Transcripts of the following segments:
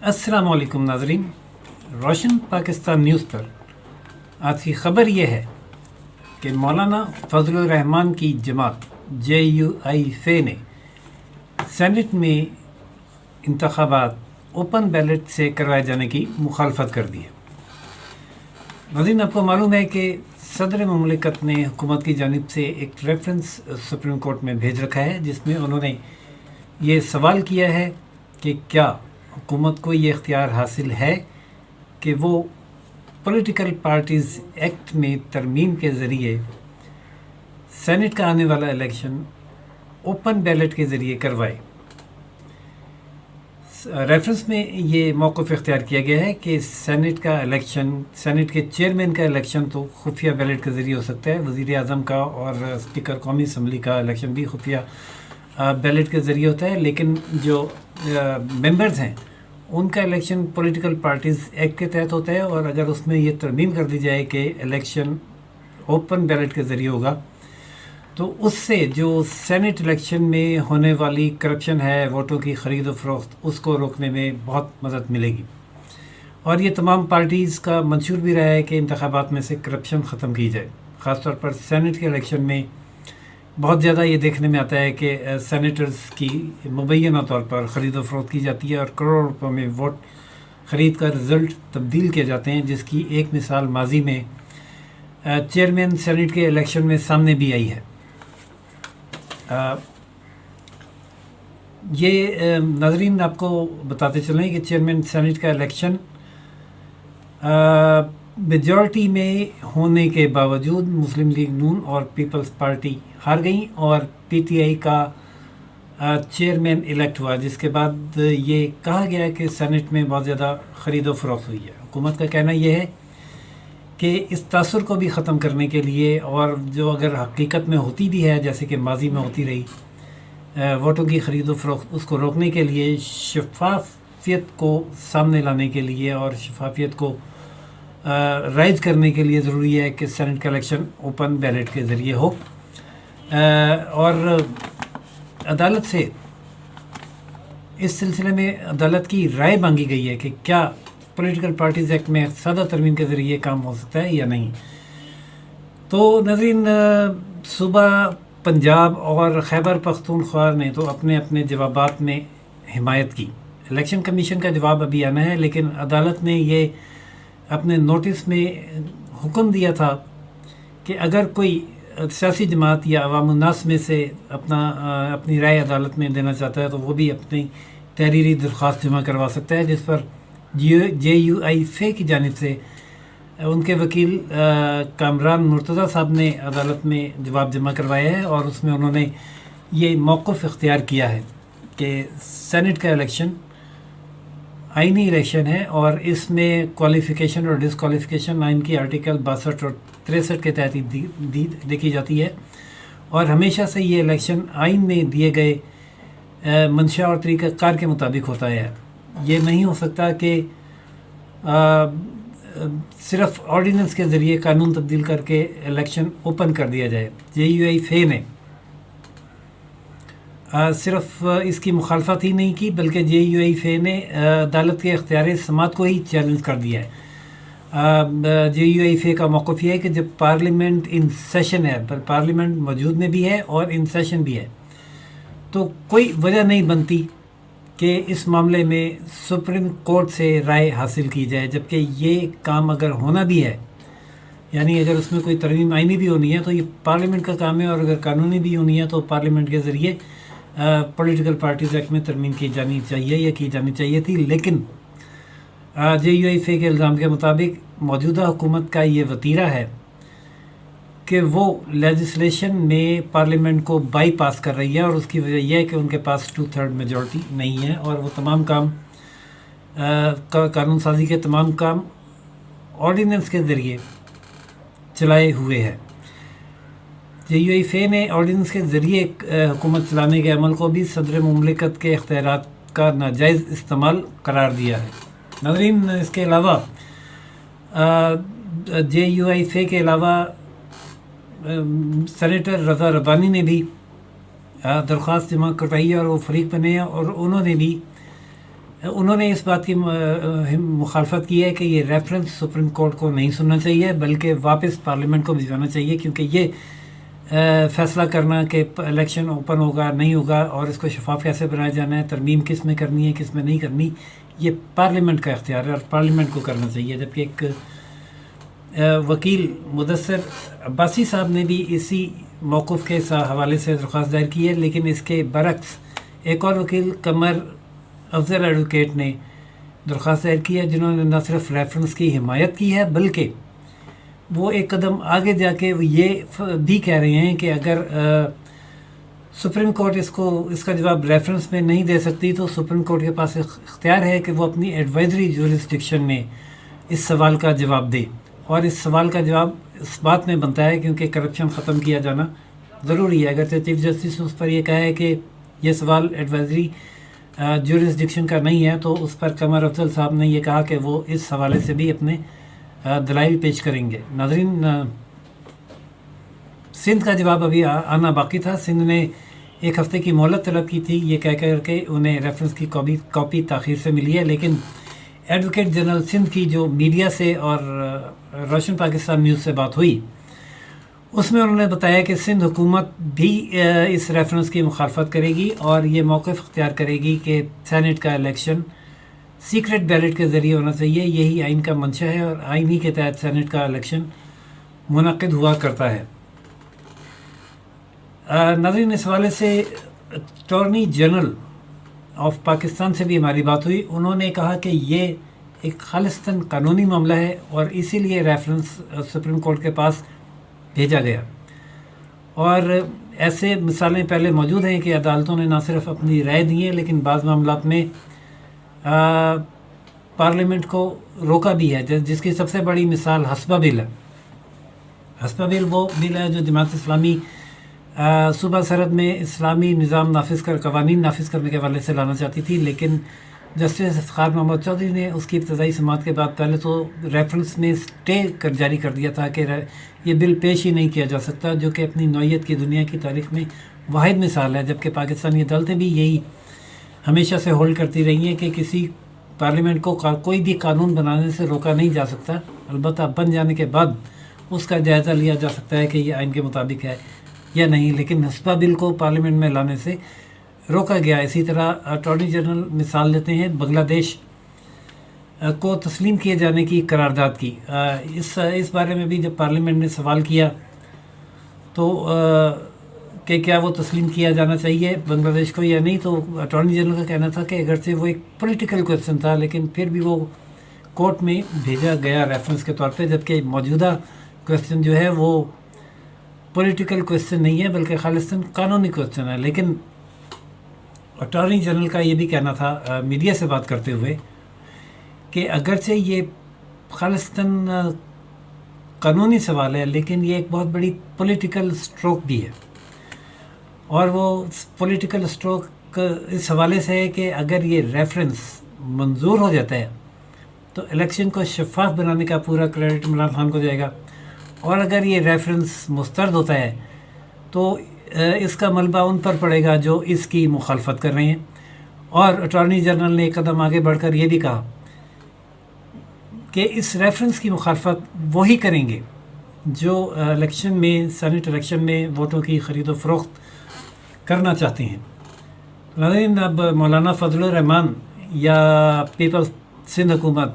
السلام علیکم ناظرین، روشن پاکستان نیوز پر آج کی خبر یہ ہے کہ مولانا فضل الرحمان کی جماعت JUI نے سینٹ میں انتخابات اوپن بیلٹ سے کروائے جانے کی مخالفت کر دی ہے۔ ناظرین، آپ کو معلوم ہے کہ صدر مملکت نے حکومت کی جانب سے ایک ریفرنس سپریم کورٹ میں بھیج رکھا ہے، جس میں انہوں نے یہ سوال کیا ہے کہ کیا حکومت کو یہ اختیار حاصل ہے کہ وہ پولیٹیکل پارٹیز ایکٹ میں ترمیم کے ذریعے سینٹ کا آنے والا الیکشن اوپن بیلٹ کے ذریعے کروائے۔ ریفرنس میں یہ موقف اختیار کیا گیا ہے کہ سینٹ کا الیکشن، سینٹ کے چیئرمین کا الیکشن تو خفیہ بیلٹ کے ذریعے ہو سکتا ہے، وزیر اعظم کا اور اسپیکر قومی اسمبلی کا الیکشن بھی خفیہ بیلٹ کے ذریعے ہوتا ہے، لیکن جو ممبرز ہیں ان کا الیکشن پولیٹیکل پارٹیز ایکٹ کے تحت ہوتا ہے، اور اگر اس میں یہ ترمیم کر دی جائے کہ الیکشن اوپن بیلٹ کے ذریعے ہوگا تو اس سے جو سینٹ الیکشن میں ہونے والی کرپشن ہے، ووٹوں کی خرید و فروخت، اس کو روکنے میں بہت مدد ملے گی۔ اور یہ تمام پارٹیز کا منشور بھی رہا ہے کہ انتخابات میں سے کرپشن ختم کی جائے۔ خاص طور پر سینٹ کے الیکشن میں بہت زیادہ یہ دیکھنے میں آتا ہے کہ سینیٹرز کی مبینہ طور پر خرید و فروخت کی جاتی ہے اور کروڑوں روپے میں ووٹ خرید کر رزلٹ تبدیل کیے جاتے ہیں، جس کی ایک مثال ماضی میں چیئرمین سینٹ کے الیکشن میں سامنے بھی آئی ہے۔ یہ ناظرین آپ کو بتاتے چلیں کہ چیئرمین سینٹ کا الیکشن میجورٹی میں ہونے کے باوجود مسلم لیگ نون اور پیپلز پارٹی ہار گئیں اور PTI کا چیئرمین الیکٹ ہوا، جس کے بعد یہ کہا گیا کہ سینٹ میں بہت زیادہ خرید و فروخت ہوئی ہے۔ حکومت کا کہنا یہ ہے کہ اس تاثر کو بھی ختم کرنے کے لیے، اور جو اگر حقیقت میں ہوتی بھی ہے جیسے کہ ماضی میں ہوتی رہی ووٹوں کی خرید و فروخت، اس کو روکنے کے لیے، شفافیت کو سامنے لانے کے لیے اور شفافیت کو رائج کرنے کے لیے ضروری ہے کہ سینٹ کا الیکشن اوپن بیلٹ کے ذریعے ہو۔ اور عدالت سے اس سلسلے میں عدالت کی رائے مانگی گئی ہے کہ کیا پولیٹیکل پارٹیز ایکٹ میں سادہ ترمیم کے ذریعے کام ہو سکتا ہے یا نہیں۔ تو ناظرین، صوبہ پنجاب اور خیبر پختونخوا نے تو اپنے اپنے جوابات میں حمایت کی۔ الیکشن کمیشن کا جواب ابھی آنا ہے، لیکن عدالت نے یہ اپنے نوٹس میں حکم دیا تھا کہ اگر کوئی سیاسی جماعت یا عوام الناس میں سے اپنی رائے عدالت میں دینا چاہتا ہے تو وہ بھی اپنی تحریری درخواست جمع کروا سکتا ہے، جس پر JUI کی جانب سے ان کے وکیل کامران مرتضیٰ صاحب نے عدالت میں جواب جمع کروایا ہے، اور اس میں انہوں نے یہ موقف اختیار کیا ہے کہ سینٹ کا الیکشن آئینی الیکشن ہے، اور اس میں کوالیفیکیشن اور ڈسکوالیفیکیشن آئین کی آرٹیکل 62 اور 63 کے تحت دیکھی جاتی ہے، اور ہمیشہ سے یہ الیکشن آئین میں دیے گئے منشا اور طریقہ کار کے مطابق ہوتا ہے۔ یہ نہیں ہو سکتا کہ صرف آرڈیننس کے ذریعے قانون تبدیل کر کے الیکشن اوپن کر دیا جائے۔ JUI نے صرف اس کی مخالفت ہی نہیں کی، بلکہ JUI نے عدالت کے اختیار سماعت کو ہی چیلنج کر دیا ہے۔ JUI کا موقف یہ ہے کہ جب پارلیمنٹ ان سیشن ہے، پارلیمنٹ موجود میں بھی ہے اور ان سیشن بھی ہے، تو کوئی وجہ نہیں بنتی کہ اس معاملے میں سپریم کورٹ سے رائے حاصل کی جائے، جبکہ یہ کام اگر ہونا بھی ہے، یعنی اگر اس میں کوئی ترمیم آئینی بھی ہونی ہے تو یہ پارلیمنٹ کا کام ہے، اور اگر قانونی بھی ہونی ہے تو پارلیمنٹ کے ذریعے پولیٹیکل پارٹیز ایکٹ میں ترمیم کی جانی چاہیے یا کی جانی چاہیے تھی۔ لیکن JUI کے الزام کے مطابق موجودہ حکومت کا یہ وتیرہ ہے کہ وہ لیجسلیشن میں پارلیمنٹ کو بائی پاس کر رہی ہے، اور اس کی وجہ یہ ہے کہ ان کے پاس 2/3 میجورٹی نہیں ہے، اور وہ تمام کام قانون سازی کے تمام کام آرڈیننس کے ذریعے چلائے ہوئے ہیں۔ JUI نے آرڈیننس کے ذریعے حکومت چلانے کے عمل کو بھی صدر مملکت کے اختیارات کا ناجائز استعمال قرار دیا ہے۔ ناظرین، اس کے علاوہ JUI کے علاوہ سینیٹر رضا ربانی نے بھی درخواست جمع کروائی ہے، اور وہ فریق بنے ہیں، اور انہوں نے بھی انہوں نے اس بات کی مخالفت کی ہے کہ یہ ریفرنس سپریم کورٹ کو نہیں سننا چاہیے بلکہ واپس پارلیمنٹ کو بھجوانا چاہیے، کیونکہ یہ فیصلہ کرنا کہ الیکشن اوپن ہوگا نہیں ہوگا اور اس کو شفاف کیسے بنایا جانا ہے، ترمیم کس میں کرنی ہے کس میں نہیں کرنی، یہ پارلیمنٹ کا اختیار ہے اور پارلیمنٹ کو کرنا چاہیے۔ جبکہ ایک وکیل مدثر عباسی صاحب نے بھی اسی موقف کے حوالے سے درخواست دائر کی ہے، لیکن اس کے برعکس ایک اور وکیل قمر افضل ایڈوکیٹ نے درخواست دائر کی ہے، جنہوں نے نہ صرف ریفرنس کی حمایت کی ہے بلکہ وہ ایک قدم آگے جا کے یہ بھی کہہ رہے ہیں کہ اگر سپریم کورٹ اس کا جواب ریفرنس میں نہیں دے سکتی تو سپریم کورٹ کے پاس اختیار ہے کہ وہ اپنی ایڈوائزری جورسڈکشن میں اس سوال کا جواب دے، اور اس سوال کا جواب اس بات میں بنتا ہے کیونکہ کرپشن ختم کیا جانا ضروری ہے۔ اگرچہ چیف جسٹس نے اس پر یہ کہا ہے کہ یہ سوال ایڈوائزری جورسڈکشن کا نہیں ہے، تو اس پر قمر افضل صاحب نے یہ کہا کہ وہ اس حوالے سے بھی اپنے دلائل پیش کریں گے۔ ناظرین، سندھ کا جواب ابھی آنا باقی تھا۔ سندھ نے ایک ہفتے کی مہلت طلب کی تھی، یہ کہہ کر کے انہیں ریفرنس کی کاپی تاخیر سے ملی ہے، لیکن ایڈوکیٹ جنرل سندھ کی جو میڈیا سے اور روشن پاکستان نیوز سے بات ہوئی، اس میں انہوں نے بتایا کہ سندھ حکومت بھی اس ریفرنس کی مخالفت کرے گی اور یہ موقف اختیار کرے گی کہ سینٹ کا الیکشن سیکرٹ بیلٹ کے ذریعے ہونا چاہیے۔ یہی آئین کا منشا ہے اور آئین ہی کے تحت سینٹ کا الیکشن منعقد ہوا کرتا ہے۔ ناظرین، اس حوالے سے اٹارنی جنرل آف پاکستان سے بھی ہماری بات ہوئی۔ انہوں نے کہا کہ یہ ایک خالصتاً قانونی معاملہ ہے اور اسی لیے ریفرنس سپریم کورٹ کے پاس بھیجا گیا، اور ایسے مثالیں پہلے موجود ہیں کہ عدالتوں نے نہ صرف اپنی رائے دی ہے لیکن بعض معاملات میں پارلیمنٹ کو روکا بھی ہے، جس کی سب سے بڑی مثال حسبہ بل ہے۔ حسبہ بل وہ بل ہے جو جماعت اسلامی صوبہ سرحد میں اسلامی نظام قوانین نافذ کرنے کے حوالے سے لانا چاہتی تھی، لیکن جسٹس افتخار محمد چودھری نے اس کی ابتدائی سماعت کے بعد پہلے تو ریفرنس میں اسٹے جاری کر دیا تھا کہ یہ بل پیش ہی نہیں کیا جا سکتا، جو کہ اپنی نوعیت کی دنیا کی تاریخ میں واحد مثال ہے۔ جبکہ پاکستانی عدالتیں بھی یہی ہمیشہ سے ہولڈ کرتی رہی ہیں کہ کسی پارلیمنٹ کو کوئی بھی قانون بنانے سے روکا نہیں جا سکتا، البتہ بن جانے کے بعد اس کا جائزہ لیا جا سکتا ہے کہ یہ آئین کے مطابق ہے یا نہیں، لیکن حسبہ بل کو پارلیمنٹ میں لانے سے روکا گیا۔ اسی طرح اٹارنی جنرل مثال لیتے ہیں بنگلہ دیش کو تسلیم کیے جانے کی قرارداد کی۔ اس بارے میں بھی جب پارلیمنٹ نے سوال کیا تو کہ کیا وہ تسلیم کیا جانا چاہیے بنگلہ دیش کو یا نہیں، تو اٹارنی جنرل کا کہنا تھا کہ اگرچہ وہ ایک پولیٹیکل کویسچن تھا لیکن پھر بھی وہ کورٹ میں بھیجا گیا ریفرنس کے طور پہ، جبکہ موجودہ کویسچن جو ہے وہ پولیٹیکل کویسچن نہیں ہے بلکہ خالصاً قانونی کویسچن ہے۔ لیکن اٹارنی جنرل کا یہ بھی کہنا تھا میڈیا سے بات کرتے ہوئے کہ اگرچہ یہ خالصاً قانونی سوال ہے لیکن یہ ایک بہت بڑی پولیٹیکل سٹروک بھی ہے، اور وہ پولیٹیکل سٹروک اس حوالے سے ہے کہ اگر یہ ریفرنس منظور ہو جاتا ہے تو الیکشن کو شفاف بنانے کا پورا کریڈٹ عمران خان کو جائے گا، اور اگر یہ ریفرنس مسترد ہوتا ہے تو اس کا ملبہ ان پر پڑے گا جو اس کی مخالفت کر رہے ہیں۔ اور اٹارنی جنرل نے ایک قدم آگے بڑھ کر یہ بھی کہا کہ اس ریفرنس کی مخالفت وہی کریں گے جو الیکشن میں سینٹ الیکشن میں ووٹوں کی خرید و فروخت کرنا چاہتے ہیں۔ ناظرین، اب مولانا فضل الرحمان یا پیپلز سندھ حکومت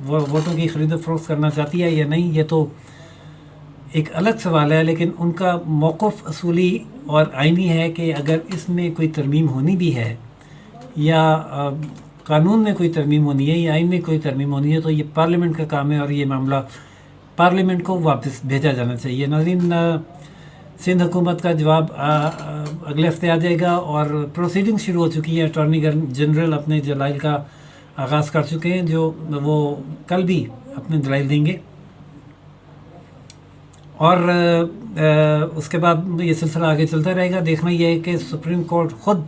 ووٹوں کی خرید و فروخت کرنا چاہتی ہے یا نہیں، یہ تو ایک الگ سوال ہے، لیکن ان کا موقف اصولی اور آئینی ہے کہ اگر اس میں کوئی ترمیم ہونی بھی ہے یا قانون میں کوئی ترمیم ہونی ہے یا آئین میں کوئی ترمیم ہونی ہے تو یہ پارلیمنٹ کا کام ہے اور یہ معاملہ پارلیمنٹ کو واپس بھیجا جانا چاہیے۔ ناظرین، سندھ حکومت کا جواب اگلے ہفتے آ جائے گا اور پروسیڈنگ شروع ہو چکی ہے۔ اٹارنی جنرل اپنے دلائل کا آغاز کر چکے ہیں، جو وہ کل بھی اپنے دلائل دیں گے، اور اس کے بعد یہ سلسلہ آگے چلتا رہے گا۔ دیکھنا یہ ہے کہ سپریم کورٹ خود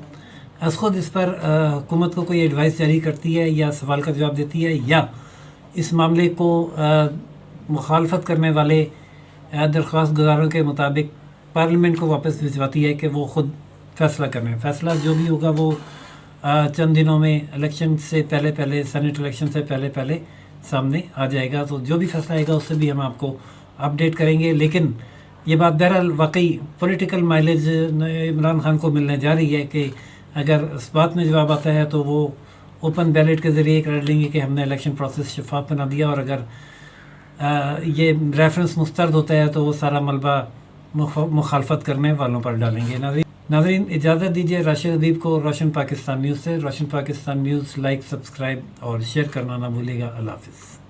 اس پر حکومت کو کوئی ایڈوائس جاری کرتی ہے یا سوال کا جواب دیتی ہے، یا اس معاملے کو مخالفت کرنے والے درخواست گزاروں کے مطابق پارلیمنٹ کو واپس بھجواتی ہے کہ وہ خود فیصلہ کریں۔ فیصلہ جو بھی ہوگا وہ چند دنوں میں الیکشن سے پہلے سینٹ الیکشن سے پہلے سامنے آ جائے گا. تو جو بھی فیصلہ آئے گا اس سے بھی ہم آپ کو اپڈیٹ کریں گے. لیکن یہ بات بہرحال واقعی پولیٹیکل مائلیج عمران خان کو ملنے جا رہی ہے کہ اگر اس بات میں جواب آتا ہے تو وہ اوپن بیلٹ کے ذریعے کر لیں گے کہ ہم نے الیکشن پروسیس شفاف بنا دیا, اور اگر یہ ریفرنس مسترد ہوتا ہے تو وہ سارا ملبہ مخالفت کرنے والوں پر ڈالیں گے. ناظرین اجازت دیجیے راشد ادیب کو روشن پاکستان نیوز سے. روشن پاکستان نیوز لائک, سبسکرائب اور شیئر کرنا نہ بھولیے گا. اللہ حافظ.